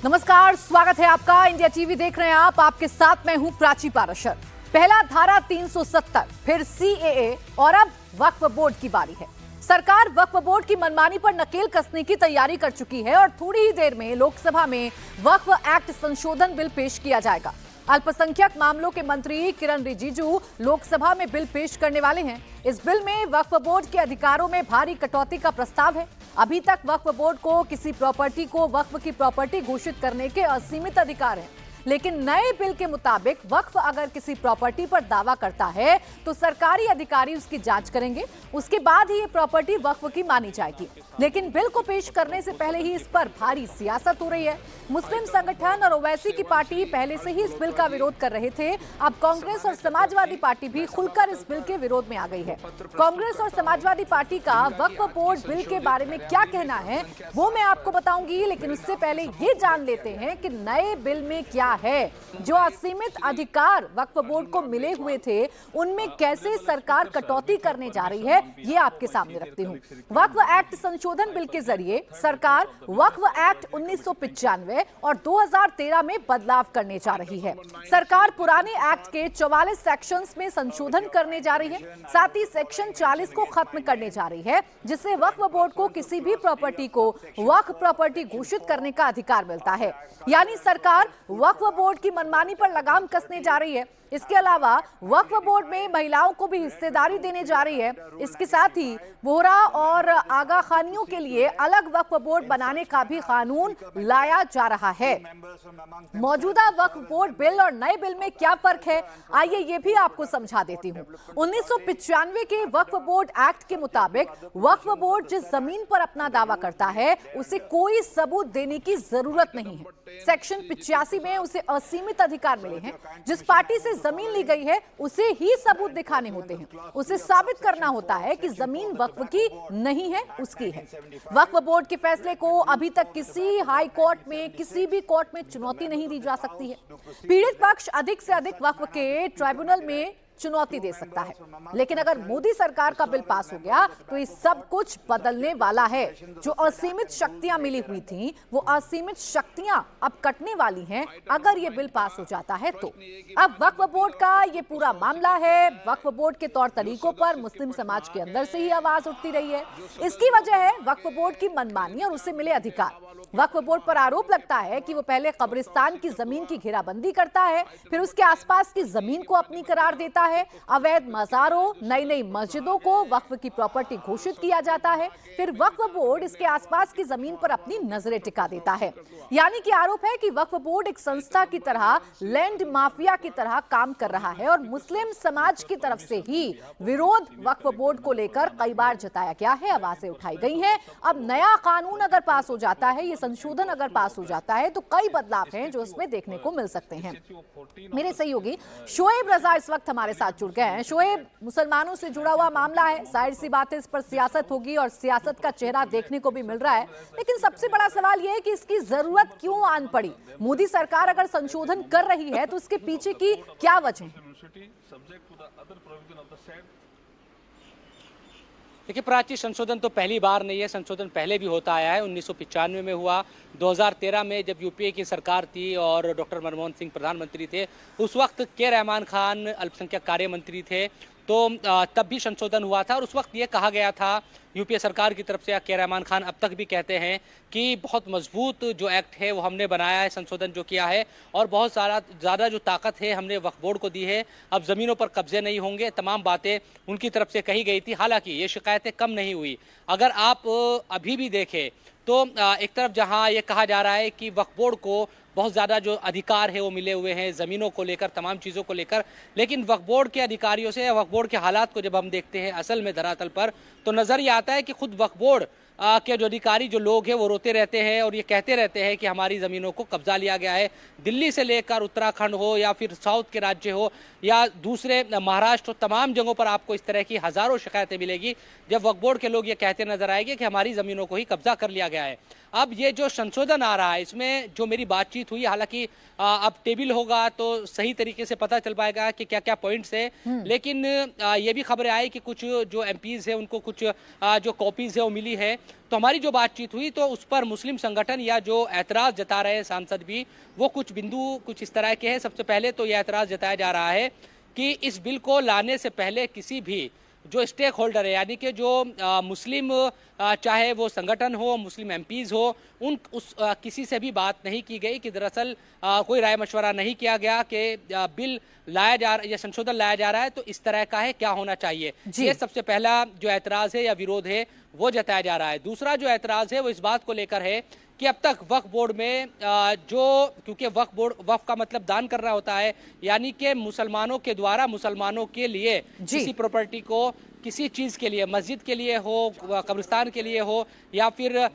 नमस्कार, स्वागत है आपका। इंडिया टीवी देख रहे हैं आप। आपके साथ मैं हूं प्राची पाराशर। पहला धारा 370, फिर सीएए और अब वक्फ बोर्ड की बारी है। सरकार वक्फ बोर्ड की मनमानी पर नकेल कसने की तैयारी कर चुकी है और थोड़ी ही देर में लोकसभा में वक्फ एक्ट संशोधन बिल पेश किया जाएगा। अल्पसंख्यक मामलों के मंत्री किरण रिजिजू लोकसभा में बिल पेश करने वाले हैं। इस बिल में वक्फ बोर्ड के अधिकारों में भारी कटौती का प्रस्ताव है। अभी तक वक्फ बोर्ड को किसी प्रॉपर्टी को वक्फ की प्रॉपर्टी घोषित करने के असीमित अधिकार हैं, लेकिन नए बिल के मुताबिक वक्फ अगर किसी प्रॉपर्टी पर दावा करता है तो सरकारी अधिकारी उसकी जांच करेंगे, उसके बाद ही ये प्रॉपर्टी वक्फ की मानी जाएगी। लेकिन बिल को पेश करने से पहले ही इस पर भारी सियासत हो रही है। मुस्लिम संगठन और ओवैसी की पार्टी पहले से ही इस बिल का विरोध कर रहे थे। अब कांग्रेस और समाजवादी पार्टी भी खुलकर इस बिल के विरोध में आ गई है। कांग्रेस और समाजवादी पार्टी का वक्फ बोर्ड बिल के बारे में क्या कहना है वो मैं आपको बताऊंगी, लेकिन उससे पहले ये जान लेते हैं कि नए बिल में क्या है। जो असीमित अधिकार वक्फ बोर्ड को मिले हुए थे उनमें कैसे सरकार कटौती करने जा रही है, ये आपके सामने रखती हूँ। वक्फ एक्ट संशोधन बिल के जरिए सरकार वक्फ एक्ट 1995 और 2013 में बदलाव करने जा रही है। सरकार पुराने एक्ट के 44 सेक्शंस में संशोधन करने जा रही है, साथ ही सेक्शन 40 को खत्म करने जा रही है, जिससे वक्फ बोर्ड को किसी भी प्रॉपर्टी को वक्फ प्रॉपर्टी घोषित करने का अधिकार मिलता है। यानी सरकार वक्फ बोर्ड की मनमानी पर लगाम कसने जा रही है। इसके अलावा वक्फ बोर्ड में महिलाओं को भी हिस्सेदारी देने जा रही है। इसके साथ ही बोहरा और आगा खानियों के लिए अलग वक्फ बोर्ड बनाने का भी कानून लाया जा रहा है। मौजूदा वक्फ बोर्ड बिल और नए बिल में क्या फर्क है, आइए ये भी आपको समझा देती हूँ। 1995 के वक्फ बोर्ड एक्ट के मुताबिक वक्फ बोर्ड जिस जमीन पर अपना दावा करता है उसे कोई सबूत देने की जरूरत नहीं है। सेक्शन 85 में उसे असीमित अधिकार मिले हैं। जिस पार्टी से जमीन ली गई है उसे ही सबूत दिखाने होते हैं। उसे साबित करना होता है कि जमीन वक्फ की नहीं है, उसकी है। वक्फ बोर्ड के फैसले को अभी तक किसी हाई कोर्ट में, किसी भी कोर्ट में चुनौती नहीं दी जा सकती है। पीड़ित पक्ष अधिक से अधिक वक्फ के ट्राइब्यूनल में चुनौती दे सकता है। लेकिन अगर मोदी सरकार का बिल पास हो गया तो ये सब कुछ बदलने वाला है। जो असीमित शक्तियां मिली हुई थी वो असीमित शक्तियां अब कटने वाली हैं अगर ये बिल पास हो जाता है तो। अब वक्फ बोर्ड का ये पूरा मामला है। वक्फ बोर्ड के तौर तरीकों पर मुस्लिम समाज के अंदर से ही आवाज उठती रही है। इसकी वजह है वक्फ बोर्ड की मनमानी और उसे मिले अधिकार। वक्फ बोर्ड पर आरोप लगता है कि वो पहले कब्रिस्तान की जमीन की घेराबंदी करता है, फिर उसके आसपास की जमीन को अपनी करार देता है। अवैध मज़ारों, नई नई मस्जिदों को वक्फ की प्रॉपर्टी घोषित किया जाता है। फिर वक्फ बोर्ड इसके आसपास की जमीन पर अपनी नजरें टिका देता है। यानी कि आरोप है कि वक्फ बोर्ड एक संस्था की तरह, लैंड माफिया की तरह काम कर रहा है और मुस्लिम समाज की तरफ से ही विरोध वक्फ बोर्ड को लेकर कई बार जताया गया है, आवाजें उठाई गई हैं। अब नया कानून अगर पास हो जाता है, ये संशोधन अगर पास हो जाता है तो कई बदलाव हैं जो इसमें देखने को मिल सकते हैं। मेरे सहयोगी शोएब रजा इस वक्त हमारे साथ जुड़ गए हैं। शोएब, मुसलमानों से जुड़ा हुआ मामला है, जाहिर सी बात है इस पर सियासत होगी और सियासत का चेहरा देखने को भी मिल रहा है, लेकिन सबसे बड़ा सवाल यह है कि इसकी जरूरत क्यों आन पड़ी? मोदी सरकार अगर संशोधन कर रही है तो उसके पीछे की क्या वजह है? देखिए प्राची, संशोधन तो पहली बार नहीं है। संशोधन पहले भी होता आया है। 1995 में हुआ, 2013 में जब यूपीए की सरकार थी और डॉक्टर मनमोहन सिंह प्रधानमंत्री थे, उस वक्त के रहमान खान अल्पसंख्यक कार्य मंत्री थे, तो तब भी संशोधन हुआ था। और उस वक्त ये कहा गया था यूपीए सरकार की तरफ से, के रहमान खान अब तक भी कहते हैं कि बहुत मजबूत जो एक्ट है वो हमने बनाया है, संशोधन जो किया है, और बहुत ज़्यादा जो ताकत है हमने वक्फ बोर्ड को दी है। अब ज़मीनों पर कब्जे नहीं होंगे, तमाम बातें उनकी तरफ से कही गई थी। हालांकि ये शिकायतें कम नहीं हुई। अगर आप अभी भी देखें तो एक तरफ जहां ये कहा जा रहा है कि वक्फ बोर्ड को बहुत ज़्यादा जो अधिकार है वो मिले हुए हैं ज़मीनों को लेकर, तमाम चीज़ों को लेकर, लेकिन वक्फ बोर्ड के अधिकारियों से, वक्फ बोर्ड के हालात को जब हम देखते हैं असल में धरातल पर, तो नज़र ये आता है कि खुद वक्फ बोर्ड के जो अधिकारी, जो लोग हैं, वो रोते रहते हैं और ये कहते रहते हैं कि हमारी ज़मीनों को कब्जा लिया गया है। दिल्ली से लेकर उत्तराखंड हो या फिर साउथ के राज्य हो या दूसरे महाराष्ट्र, तमाम जगहों पर आपको इस तरह की हज़ारों शिकायतें मिलेगी जब वक्फ बोर्ड के लोग ये कहते नजर आएंगे कि हमारी ज़मीनों को ही कब्जा कर लिया गया है। अब ये जो संशोधन आ रहा है, इसमें जो मेरी बातचीत हुई, हालांकि अब टेबल होगा तो सही तरीके से पता चल पाएगा कि क्या क्या पॉइंट्स है, लेकिन ये भी खबरें आई कि कुछ जो एमपीज है उनको कुछ जो कॉपीज है वो मिली है तो हमारी जो बातचीत हुई तो उस पर मुस्लिम संगठन या जो ऐतराज़ जता रहे सांसद भी वो कुछ बिंदु कुछ इस तरह के हैं। सबसे पहले तो यह ऐतराज़ जताया जा रहा है कि इस बिल को लाने से पहले किसी भी जो स्टेक होल्डर है यानी कि जो मुस्लिम चाहे वो संगठन हो, मुस्लिम एमपीज हो, किसी से भी बात नहीं की गई कि दरअसल कोई राय मशवरा नहीं किया गया कि बिल लाया जा रहा या संशोधन लाया जा रहा है तो इस तरह का है, क्या होना चाहिए। ये सबसे पहला जो ऐतराज़ है या विरोध है वो जताया जा रहा है। दूसरा जो ऐतराज़ है वो इस बात को लेकर है कि अब तक वक्फ बोर्ड में क्योंकि वक्फ का मतलब दान करना होता है, यानी कि मुसलमानों के द्वारा मुसलमानों के लिए किसी प्रॉपर्टी को किसी चीज़ के लिए, मस्जिद के लिए हो, कब्रिस्तान के लिए हो या फिर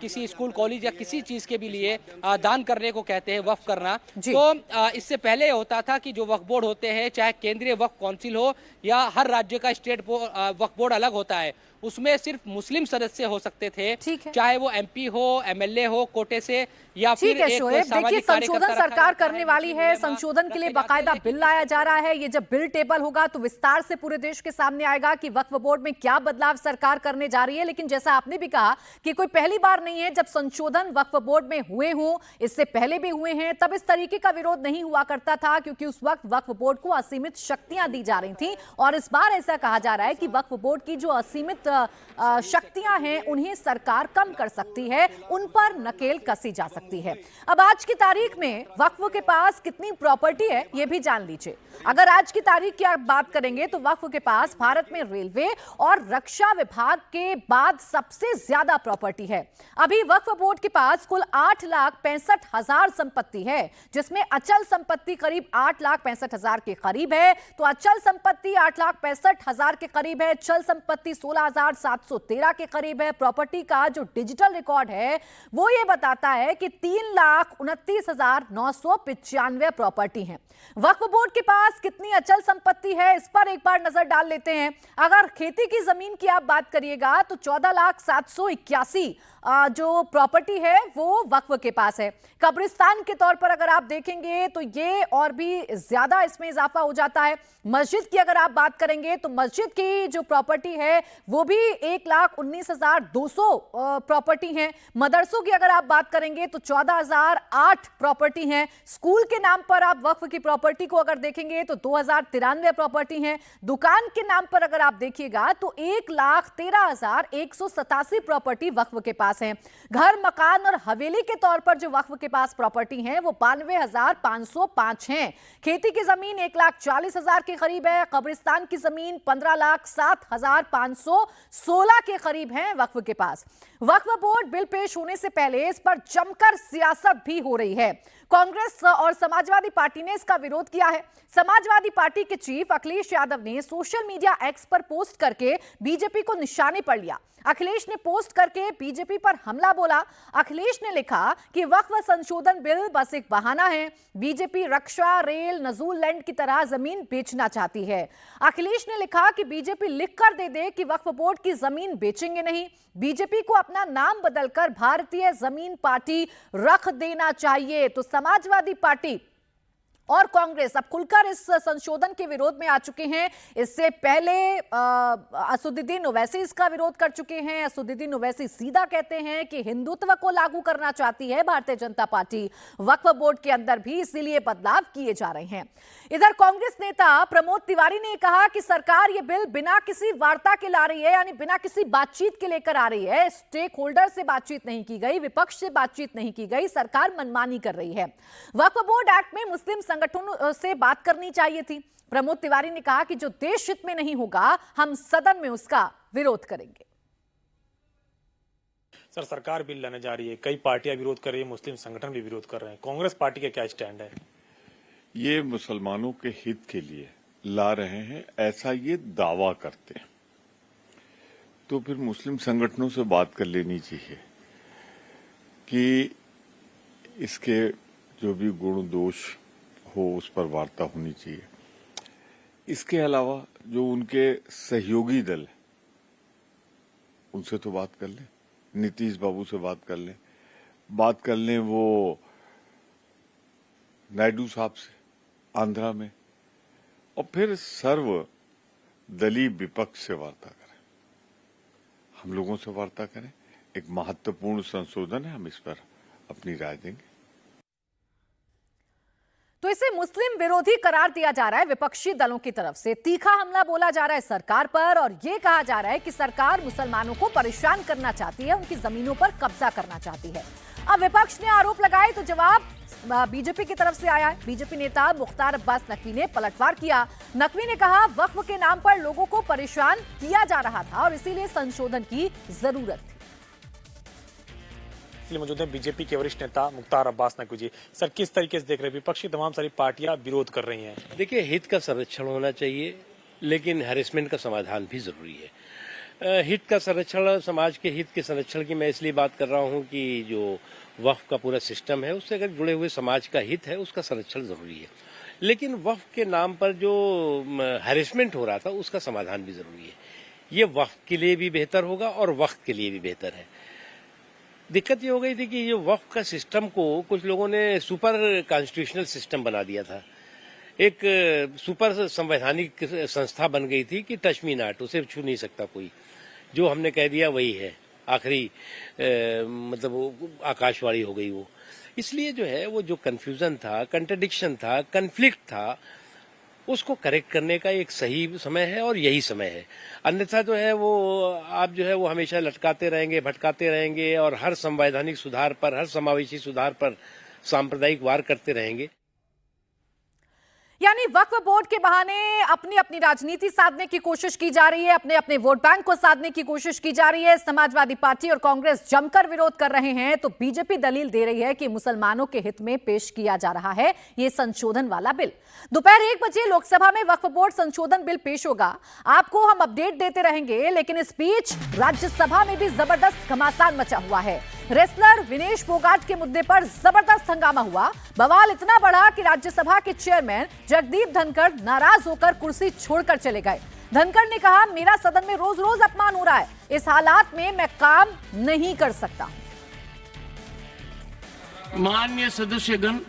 किसी स्कूल कॉलेज या किसी चीज़ के भी लिए दान करने को कहते हैं वक्फ करना। तो इससे पहले होता था कि जो वक्फ बोर्ड होते हैं, चाहे केंद्रीय वक्फ काउंसिल हो या हर राज्य का स्टेट वक्फ बोर्ड अलग होता है, उसमें सिर्फ मुस्लिम सदस्य हो सकते थे, चाहे वो एमपी हो, एमएलए हो कोटे से या फिर एक देखिए संशोधन सरकार करने वाली है, संशोधन के लिए बाकायदा बिल लाया जा रहा है। ये जब बिल टेबल होगा तो विस्तार से पूरे देश के सामने आएगा कि वक्फ बोर्ड में क्या बदलाव सरकार करने जा रही है। लेकिन जैसा आपने भी कहा कि कोई पहली बार नहीं है जब संशोधन वक्फ बोर्ड में हुए हों, इससे पहले भी हुए हैं, तब इस तरीके का विरोध नहीं हुआ करता था क्योंकि उस वक्त वक्फ बोर्ड को असीमित शक्तियां दी जा रही थी। और इस बार ऐसा कहा जा रहा है कि वक्फ बोर्ड की जो असीमित शक्तियां हैं उन्हें सरकार कम कर सकती है, उन पर नकेल कसी जा सकती है। अब आज की तारीख में वक्फ के पास कितनी प्रॉपर्टी है ये भी जान लीजिए। अगर आज की तारीख की आप बात करेंगे तो वक्फ के पास भारत में रेलवे और रक्षा विभाग के बाद सबसे ज्यादा प्रॉपर्टी है। अभी वक्फ बोर्ड के पास कुल 8,65,000 संपत्ति है, जिसमें अचल संपत्ति करीब 8,65,000 के करीब है। तो अचल संपत्ति 8,65,000 के करीब है, चल संपत्ति 16,713 के करीब है। प्रॉपर्टी का जो डिजिटल रिकॉर्ड है वो ये बताता है कि 3,29,995 प्रॉपर्टी है। वक्फ बोर्ड के पास कितनी अचल संपत्ति है इस पर एक बार नजर डाल लेते हैं। अगर खेती की जमीन की आप बात करिएगा तो 14,781 जो प्रॉपर्टी है वो वक्फ के पास है। कब्रिस्तान के तौर पर अगर आप देखेंगे तो ये और भी ज्यादा इसमें इजाफा हो जाता है। मस्जिद की अगर आप बात करेंगे तो मस्जिद की जो प्रॉपर्टी है वो भी 1,19,200 प्रॉपर्टी है। मदरसों की अगर आप बात करेंगे तो 14,008 प्रॉपर्टी है। स्कूल के नाम पर आप वक्फ की प्रॉपर्टी को अगर देखेंगे तो 2,093 प्रॉपर्टी है। दुकान के नाम पर अगर आप देखिएगा तो 1,13,187 प्रॉपर्टी वक्फ के पास है। घर, मकान और हवेली के तौर पर जो वक्फ के पास प्रॉपर्टी है वो 92,505 है। खेती की जमीन 1,40,000 के करीब है। कब्रिस्तान की जमीन 15,07,516 के करीब है वक्फ के पास। वक्फ बोर्ड बिल पेश होने से पहले इस पर जमकर सियासत भी हो रही है। कांग्रेस और समाजवादी पार्टी ने इसका विरोध किया है। समाजवादी पार्टी के चीफ अखिलेश यादव ने सोशल मीडिया एक्स पर पोस्ट करके बीजेपी को निशाने पर लिया। अखिलेश ने पोस्ट करके बीजेपी पर हमला बोला। अखिलेश ने लिखा कि वक्फ संशोधन बिल बस एक बहाना है। बीजेपी रक्षा, रेल, नजूल लैंड की तरह जमीन बेचना चाहती है। अखिलेश ने लिखा कि बीजेपी लिखकर दे दे कि वक्फ बोर्ड की जमीन बेचेंगे नहीं। बीजेपी को अपना नाम बदलकर भारतीय जमीन पार्टी रख देना चाहिए। तो समाजवादी पार्टी और कांग्रेस अब खुलकर इस संशोधन के विरोध में आ चुके हैं। इससे पहले असदुद्दीन ओवैसी इसका विरोध कर चुके हैं। असदुद्दीन ओवैसी सीधा कहते हैं कि हिंदुत्व को लागू करना चाहती है भारतीय जनता पार्टी वक्फ बोर्ड के अंदर भी, इसीलिए बदलाव किए जा रहे हैं। इधर कांग्रेस नेता प्रमोद तिवारी ने कहा कि सरकार ये बिल बिना किसी वार्ता के ला रही है, यानी बिना किसी बातचीत के लेकर आ रही है। स्टेक होल्डर से बातचीत नहीं की गई, विपक्ष से बातचीत नहीं की गई, सरकार मनमानी कर रही है। वक्फ बोर्ड एक्ट में मुस्लिम संगठनों से बात करनी चाहिए थी। प्रमोद तिवारी ने कहा कि जो देश हित में नहीं होगा हम सदन में उसका विरोध करेंगे। सर, सरकार बिल लाने जा रही है, कई पार्टियां विरोध कर रही है, मुस्लिम संगठन भी विरोध कर रहे हैं। कांग्रेस पार्टी का क्या स्टैंड है? ये मुसलमानों के हित के लिए ला रहे हैं, ऐसा ये दावा करते हैं, तो फिर मुस्लिम संगठनों से बात कर लेनी चाहिए कि इसके जो भी गुण दोष हो उस पर वार्ता होनी चाहिए। इसके अलावा जो उनके सहयोगी दल है उनसे तो बात कर लें, नीतीश बाबू से बात कर लें, वो नायडू साहब से आंध्रा में, और फिर सर्व दलीय विपक्ष से वार्ता करें, हम लोगों से वार्ता करें। एक महत्वपूर्ण संशोधन है, हम इस पर अपनी राय देंगे। तो इसे मुस्लिम विरोधी करार दिया जा रहा है विपक्षी दलों की तरफ से। तीखा हमला बोला जा रहा है सरकार पर और यह कहा जा रहा है कि सरकार मुसलमानों को परेशान करना चाहती है, उनकी जमीनों पर कब्जा करना चाहती है। अब विपक्ष ने आरोप लगाए तो जवाब बीजेपी की तरफ से आया है। बीजेपी नेता मुख्तार अब्बास नकवी ने पलटवार किया। नकवी ने कहा वक्फ के नाम पर लोगों को परेशान किया जा रहा था और इसीलिए संशोधन की जरूरत थी। मौजूद है बीजेपी के वरिष्ठ नेता मुख्तार अब्बास नकवी जी। सर, किस तरीके से देख रहे हैं विपक्षी तमाम सारी पार्टियां विरोध कर रही हैं? देखिए, हित का संरक्षण होना चाहिए, लेकिन हैरेसमेंट का समाधान भी जरूरी है। हित का संरक्षण, समाज के हित के संरक्षण की मैं इसलिए बात कर रहा हूं कि जो वक्फ का पूरा सिस्टम है उससे अगर जुड़े हुए समाज का हित है उसका संरक्षण जरूरी है, लेकिन वक्फ के नाम पर जो हैरेसमेंट हो रहा था उसका समाधान भी जरूरी है। ये वक्फ के लिए भी बेहतर होगा और वक्त के लिए भी बेहतर है। दिक्कत ये हो गई थी कि ये वक्फ का सिस्टम को कुछ लोगों ने सुपर कॉन्स्टिट्यूशनल सिस्टम बना दिया था। एक सुपर संवैधानिक संस्था बन गई थी कि टच मी नॉट, उसे छू नहीं सकता कोई। जो हमने कह दिया वही है, आखिरी मतलब आकाशवाणी हो गई वो। इसलिए जो है वो जो कंफ्यूजन था, कंट्रडिक्शन था, कन्फ्लिक्ट था, उसको करेक्ट करने का एक सही समय है और यही समय है। अन्यथा जो है वो आप जो है वो हमेशा लटकाते रहेंगे, भटकाते रहेंगे और हर संवैधानिक सुधार पर, हर समावेशी सुधार पर सांप्रदायिक वार करते रहेंगे। यानी वक्फ बोर्ड के बहाने अपनी अपनी राजनीति साधने की कोशिश की जा रही है, अपने अपने वोट बैंक को साधने की कोशिश की जा रही है। समाजवादी पार्टी और कांग्रेस जमकर विरोध कर रहे हैं तो बीजेपी दलील दे रही है कि मुसलमानों के हित में पेश किया जा रहा है ये संशोधन वाला बिल। दोपहर 1 बजे लोकसभा में वक्फ बोर्ड संशोधन बिल पेश होगा। आपको हम अपडेट देते रहेंगे, लेकिन इस बीच राज्यसभा में भी जबरदस्त घमासान मचा हुआ है। रेसलर विनेश फोगाट के मुद्दे पर जबरदस्त हंगामा हुआ। बवाल इतना बढ़ा कि राज्यसभा के चेयरमैन जगदीप धनखड़ नाराज होकर कुर्सी छोड़कर चले गए। धनखड़ ने कहा, मेरा सदन में रोज रोज अपमान हो रहा है, इस हालात में मैं काम नहीं कर सकता। माननीय सदस्यगण,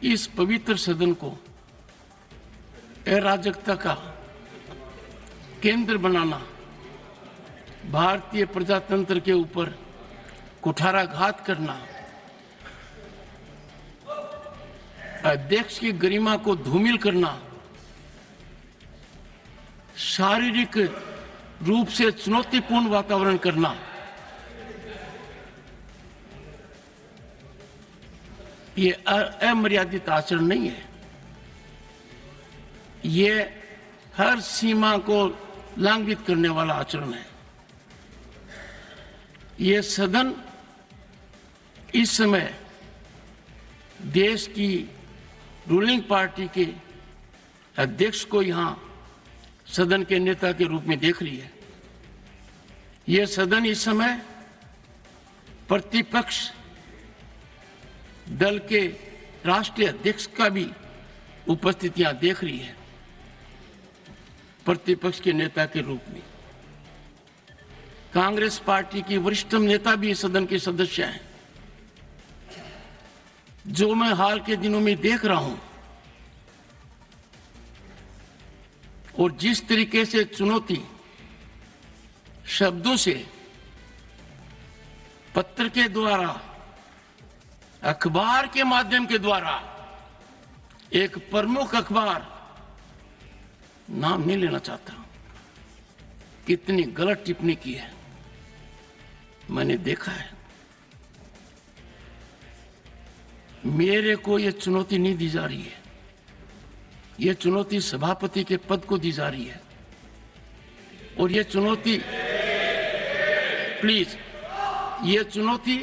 इस पवित्र सदन को अराजकता का केंद्र बनाना, भारतीय प्रजातंत्र के ऊपर कुठाराघात करना, अध्यक्ष की गरिमा को धूमिल करना, शारीरिक रूप से चुनौतीपूर्ण वातावरण करना, ये अमर्यादित आचरण नहीं है। ये हर सीमा को लांघित करने वाला आचरण है। ये सदन इस समय देश की रूलिंग पार्टी के अध्यक्ष को यहां सदन के नेता के रूप में देख रही है। यह सदन इस समय प्रतिपक्ष दल के राष्ट्रीय अध्यक्ष का भी उपस्थितियां देख रही है, प्रतिपक्ष के नेता के रूप में। कांग्रेस पार्टी की वरिष्ठतम नेता भी इस सदन के सदस्य हैं। जो मैं हाल के दिनों में देख रहा हूं और जिस तरीके से चुनौती शब्दों से, पत्र के द्वारा, अखबार के माध्यम के द्वारा, एक प्रमुख अखबार, नाम नहीं लेना चाहता, कितनी गलत टिप्पणी की है मैंने देखा है। मेरे को यह चुनौती नहीं दी जा रही है, यह चुनौती सभापति के पद को दी जा रही है। और यह चुनौती, प्लीज, यह चुनौती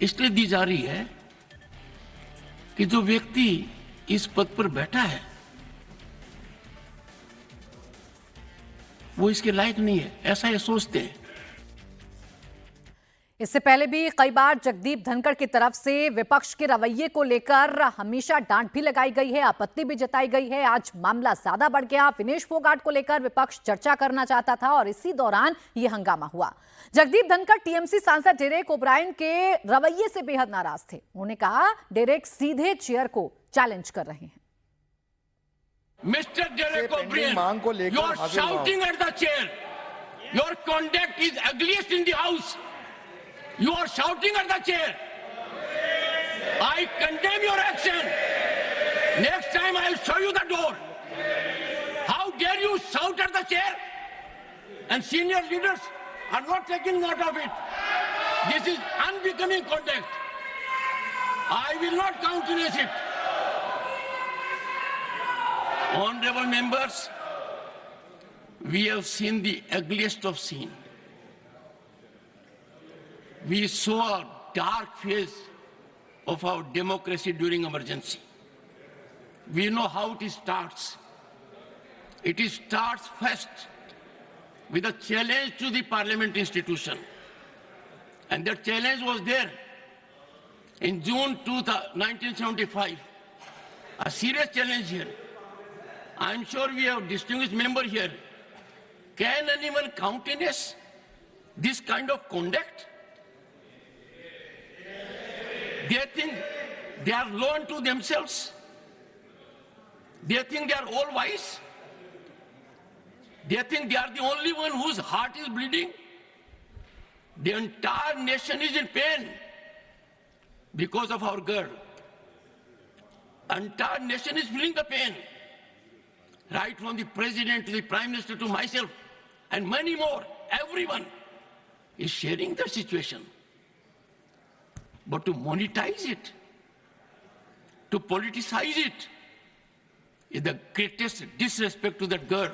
इसलिए दी जा रही है कि जो व्यक्ति इस पद पर बैठा है वो इसके लायक नहीं है, ऐसा ये सोचते हैं। इससे पहले भी कई बार जगदीप धनखड़ की तरफ से विपक्ष के रवैये को लेकर हमेशा डांट भी लगाई गई है, आपत्ति भी जताई गई है। आज मामला ज्यादा बढ़ गया। विनेश फोगाट को लेकर विपक्ष चर्चा करना चाहता था और इसी दौरान यह हंगामा हुआ। जगदीप धनखड़ टीएमसी सांसद डेरेक ओब्रायन के रवैये से बेहद नाराज थे। उन्होंने कहा, डेरेक सीधे चेयर को चैलेंज कर रहे हैं। से Mr. Derek पेंडिंग O'Brien, मांग को लेकर you are हाजिर हुआ हूं। shouting at the chair. Your conduct is ugliest in the house. You are shouting at the chair. I condemn your action. Next time I will show you the door. How dare you shout at the chair? And senior leaders are not taking note of it. This is unbecoming conduct. I will not countenance it. Honorable members, we have seen the ugliest of scenes. We saw a dark phase of our democracy during emergency. We know how it starts. It starts first with a challenge to the parliament institution. And that challenge was there in June 1975. A serious challenge here. I'm sure we have distinguished member here. Can anyone countenance this kind of conduct? They think they are low unto themselves. They think they are all wise. They think they are the only one whose heart is bleeding. The entire nation is in pain because of our girl. Entire nation is feeling the pain. Right from the president to the prime minister to myself and many more, everyone is sharing the situation. But to monetize it, to politicize it, is the greatest disrespect to that girl.